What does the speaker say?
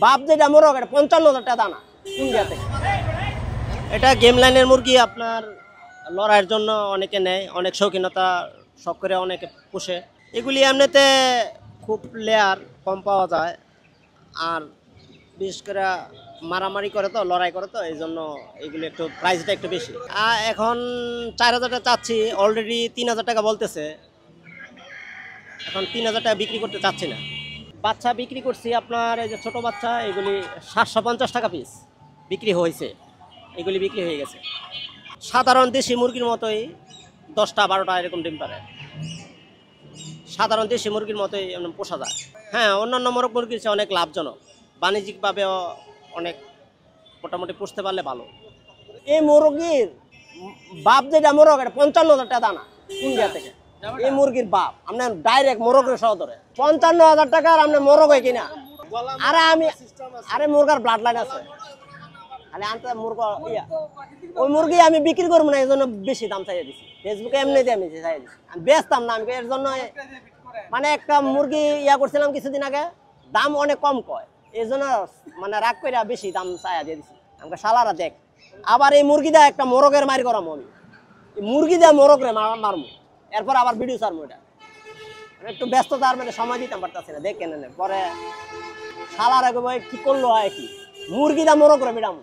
বাপ যেটা মোরগ এটা 55,000 টাকা দানা ইন্ডিয়া থেকে। এটা গেম লাইনের মুরগি, আপনার লড়াইয়ের জন্য অনেকে নেয়, অনেক শৌখিনতা শখ করে অনেকে পুষে। এগুলি এমনিতে খুব লেয়ার কম পাওয়া যায়, আর বিশেষ করে মারামারি করে তো, লড়াই করে তো, এই জন্য এগুলি একটু প্রাইসটা একটু বেশি। এখন 4,000 টাকা চাচ্ছি, অলরেডি 3,000 টাকা বলতেছে। এখন 3,000 টাকা বিক্রি করতে চাচ্ছি না। বাচ্চা বিক্রি করছি আপনার, এই যে ছোটো বাচ্চা, এগুলি 750 টাকা পিস বিক্রি হয়েছে, এগুলি বিক্রি হয়ে গেছে। সাধারণ দেশি মুরগির মতোই 10টা 12টা এরকম ডিম পারে, সাধারণ দেশি মুরগির মতোই এমন পোষা যায়। হ্যাঁ, অন্যান্য মোরগ মুরগির চেয়ে অনেক লাভজনক, বাণিজ্যিকভাবেও অনেক মোটামুটি পুষতে পারলে ভালো। এই মুরগির বাপ যেটা মোরগ এটা 55,000 টাকা দানা ইন্ডিয়া থেকে। এই মুরগির বাপ আপনার ডাইরেক্ট মোরগের সহ ধরে 55,000 টাকা, আর আপনার মোরগ হয় কিনা। আরে মুরগার ব্লাড লাইন আছে, খালি আনতে মুরগা ইয়া, ওই মুরগি আমি বিক্রি করবো না, এই জন্য বেশি দাম চাইয়ে দিচ্ছি। ফেসবুকে এমনি দিয়ে আমি চাইয়ে দিচ্ছি, আমি বেচতাম না, আমি এর জন্য মানে একটা মুরগি ইয়া করছিলাম কিছুদিন আগে, দাম অনেক কম কয়, এই জন্য মানে রাগ করে বেশি দাম চাইয়া দিয়ে দিচ্ছি। আমাকে শালারা দেখ, আবার এই মুরগি দেয় একটা মোরগের মারি করামো, আমি মুরগি দেয় মোরগ রে মারমু, এরপর আবার ভিডিও ছাড়বো। এটা একটু ব্যস্ততার মানে সময় দিতাম পারতাছি না, দেখে নেন পরে শালারা কি করলো হয় কি, মুরগি দা মোরগ রে বিড়াম।